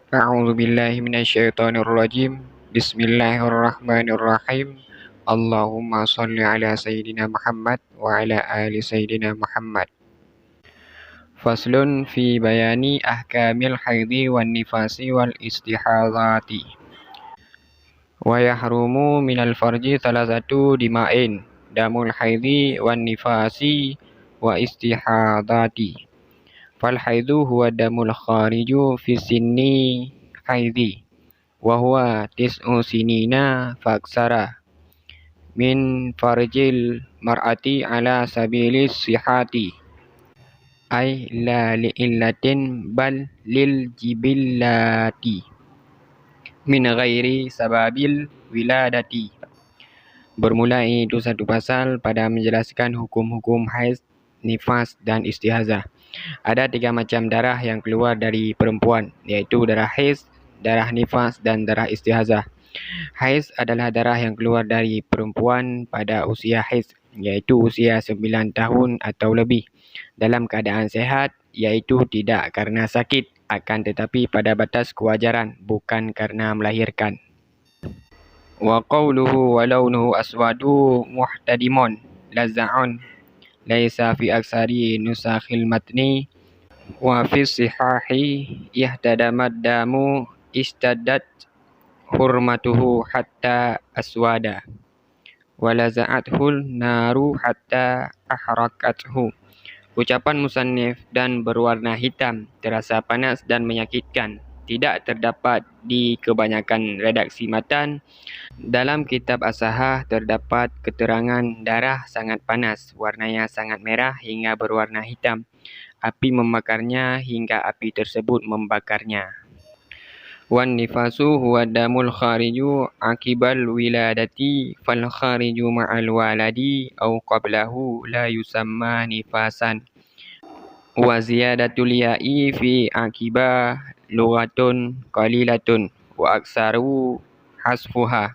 A'udzu billahi minasyaitonir rajim. Bismillahirrahmanirrahim. Allahumma shalli ala sayyidina Muhammad wa ala ali sayyidina Muhammad. Faslun fi bayani ahkamil haidhi wan nifasi wal istihadati. Wa yahrumu minal farji thalathatu dima'in. Damul haidhi wan nifasi wa istihadati. Fal haidhu huwa damul khariju fi sinni haidhi wa huwa tis'u sinina faksara min farjil mar'ati ala sabilis sihati ay la li'illatin bal lil jibillati min ghairi sababil wiladati. Bermula itu satu pasal pada menjelaskan hukum-hukum haid, nifas dan istihazah. Ada 3 macam darah yang keluar dari perempuan, yaitu darah haid, darah nifas dan darah istihazah. Haid adalah darah yang keluar dari perempuan pada usia haid, yaitu usia 9 tahun atau lebih, dalam keadaan sehat, yaitu tidak karena sakit, akan tetapi pada batas kewajaran, bukan karena melahirkan. Wa qawluhu wa launuhu aswadu muhtadimun lazza'un laisa fi aksari nusakhil matni wa fi sihahi ihtadamat damu istaddat hurmatuhu hatta aswada wa laza'athul naru hatta ahrakathu. Ucapan musannif dan berwarna hitam, terasa panas dan menyakitkan, tidak terdapat di kebanyakan redaksi matan. Dalam kitab As-Sahah terdapat keterangan darah sangat panas, warnanya sangat merah hingga berwarna hitam. Api membakarnya hingga api tersebut membakarnya. Wan nifasu huwa damul khariju akibal wiladati fal khariju ma'al waladi au qablahu la yusamma nifasan. Wa ziyadatul ya'i fi akiba lughatun qalilatun wa aksaru hasfuha.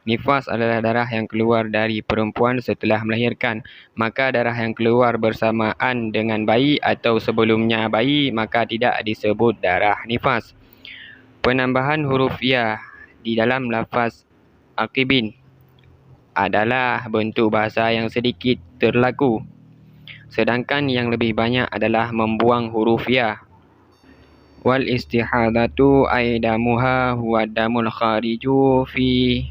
Nifas adalah darah yang keluar dari perempuan setelah melahirkan. Maka darah yang keluar bersamaan dengan bayi atau sebelumnya bayi maka tidak disebut darah nifas. Penambahan huruf ya di dalam lafaz akibin adalah bentuk bahasa yang sedikit terlaku, sedangkan yang lebih banyak adalah membuang huruf ya. Wal istihadatu aidamuha huwa damul khariju fi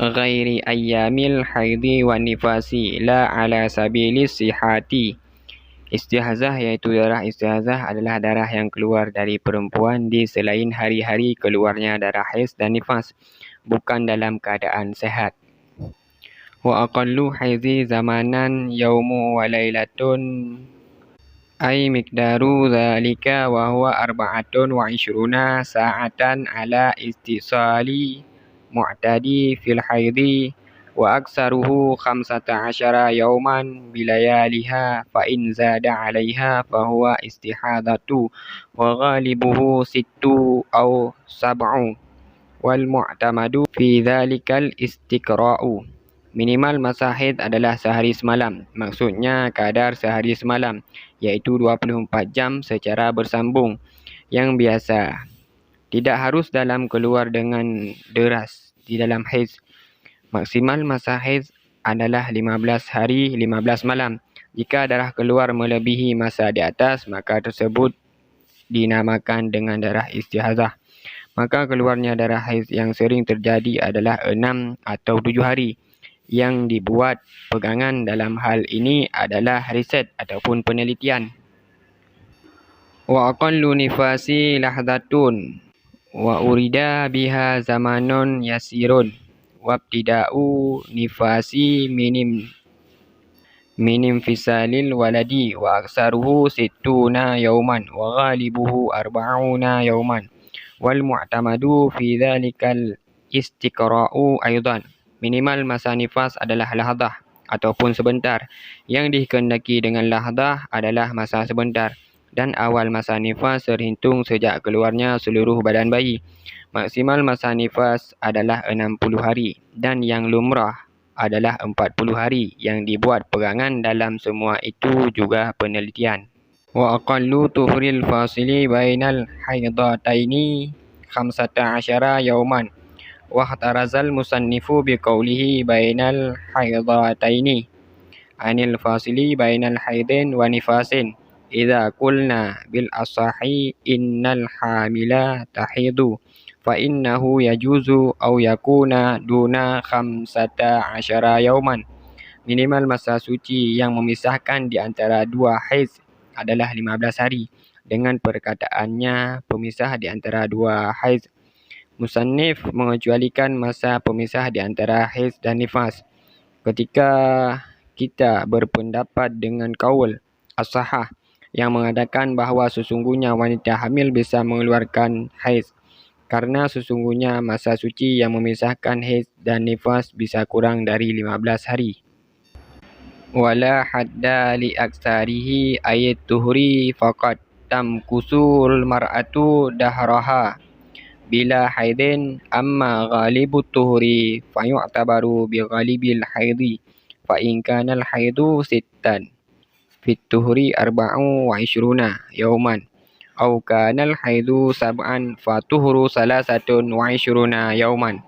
ghairi ayyamil haidhi wa nifasi la ala sabilis sihati. Istihazah yaitu darah istihazah adalah darah yang keluar dari perempuan di selain hari-hari keluarnya darah haid dan nifas, bukan dalam keadaan sehat. Wa aqallu haidhi zamanan yaumu wa lailatun ay miqdaru dhalika wa huwa arba'atun wa ishruna sa'atan ala istisali mu'tadi fil haidhi wa aksaruhu 15 yauman bilayaliha fa in zada 'alaiha fa huwa istihadatu wa ghalibuhu 6 aw 7 wal mu'tamadu fi dhalikal istiqra'u. Minimal masa haid adalah sehari semalam, maksudnya kadar sehari semalam, iaitu 24 jam secara bersambung yang biasa. Tidak harus dalam keluar dengan deras di dalam haid. Maksimal masa haid adalah 15 hari 15 malam. Jika darah keluar melebihi masa di atas, maka tersebut dinamakan dengan darah istihazah. Maka keluarnya darah haid yang sering terjadi adalah 6 atau 7 hari. Yang dibuat pegangan dalam hal ini adalah riset ataupun penelitian. Wa aqallu nifasi lahdatun wa urida biha zamanun yasirun wabtida'u nifasi minim fisalil waladi wa aksaruhu 60 yauman wa ghalibuhu 40 yauman wal mu'tamadu fi dhalikal istiqra'u aidan. Minimal masa nifas adalah lahdah ataupun sebentar. Yang dikehendaki dengan lahdah adalah masa sebentar. Dan awal masa nifas terhitung sejak keluarnya seluruh badan bayi. Maksimal masa nifas adalah 60 hari. Dan yang lumrah adalah 40 hari. Yang dibuat pegangan dalam semua itu juga penelitian. وأقل طهر الفاصل بين الحيضتين 15 يوما واحترز المصنف بقوله بين الحيضتين عن الفاصل بين الحيض ونفاس إذا قلنا بالأصح إن الحامل تحيض فإنه يجوز أو يكون دون 15 يوما. Minimal masa suci yang memisahkan di antara dua haid adalah 15 hari dengan perkataannya pemisah di antara dua haid. Musannif mengecualikan masa pemisah di antara haid dan nifas. Ketika kita berpendapat dengan kaul as-sahah yang mengatakan bahawa sesungguhnya wanita hamil bisa mengeluarkan haid, karena sesungguhnya masa suci yang memisahkan haid dan nifas bisa kurang dari 15 hari. Wala hadda li aksarihi ayat tuhri faqad tamkusul mar'atu dahraha bila haidin amma ghalibut tuhri fayu'tabaru bi ghalibil haidi fa in kana al haidu sittan fit tuhri 24 yawman aw kana al haidu sab'an fa tuhru 23 yawman.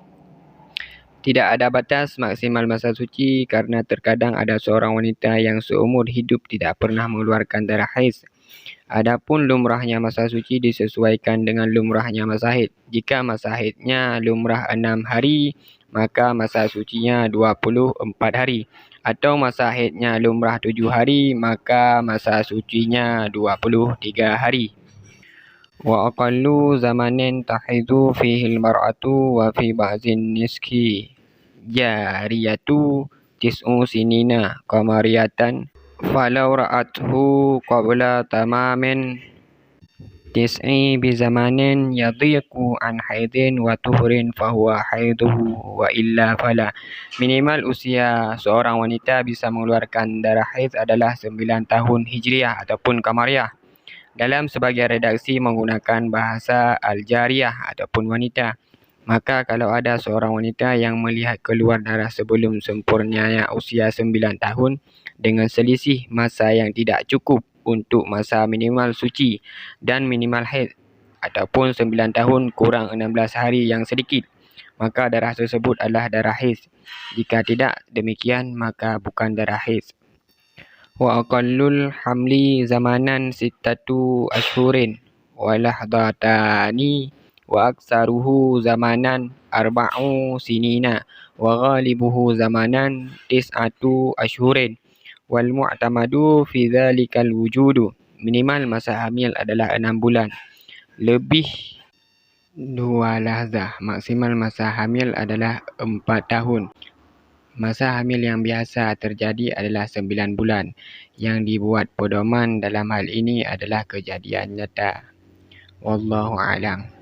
Tidak ada batas maksimal masa suci karena terkadang ada seorang wanita yang seumur hidup tidak pernah mengeluarkan darah haid. Adapun lumrahnya masa suci disesuaikan dengan lumrahnya masa haid. Jika masa haidnya lumrah 6 hari, maka masa sucinya 24 hari. Atau masa haidnya lumrah 7 hari, maka masa sucinya 23 hari. Wa aqallu zamanin tahidu fihi al-mar'atu wa fi ba'dhin niski jariyatu tis'u sinina qamariyatan falau ra'athu qabla tamamin tis'i bi zamanin yadhiqu an haidin wa tuhrin fahuwa haiduhu wa illa fala. Minimal usia seorang wanita bisa mengeluarkan darah haid adalah 9 tahun hijriah ataupun qamariyah. Dalam sebagian redaksi menggunakan bahasa al-jariyah ataupun wanita. Maka kalau ada seorang wanita yang melihat keluar darah sebelum sempurnanya usia 9 tahun dengan selisih masa yang tidak cukup untuk masa minimal suci dan minimal haid ataupun 9 tahun kurang 16 hari yang sedikit, maka darah tersebut adalah darah haid. Jika tidak demikian maka bukan darah haid. Wa aqallul hamli zamanan 6 ashhurin wa lahdatani wa aksaruhu zamanan 4 sinina wa ghalibuhu zamanan 9 ashhurin wal mu'tamadu fi dhalikal wujudu. Minimal masa hamil adalah 6 bulan lebih 2 lahzah. Maksimal masa hamil adalah 4 tahun. Masa hamil yang biasa terjadi adalah 9 bulan. Yang dibuat pedoman dalam hal ini adalah kejadian nyata. Wallahu a'lam.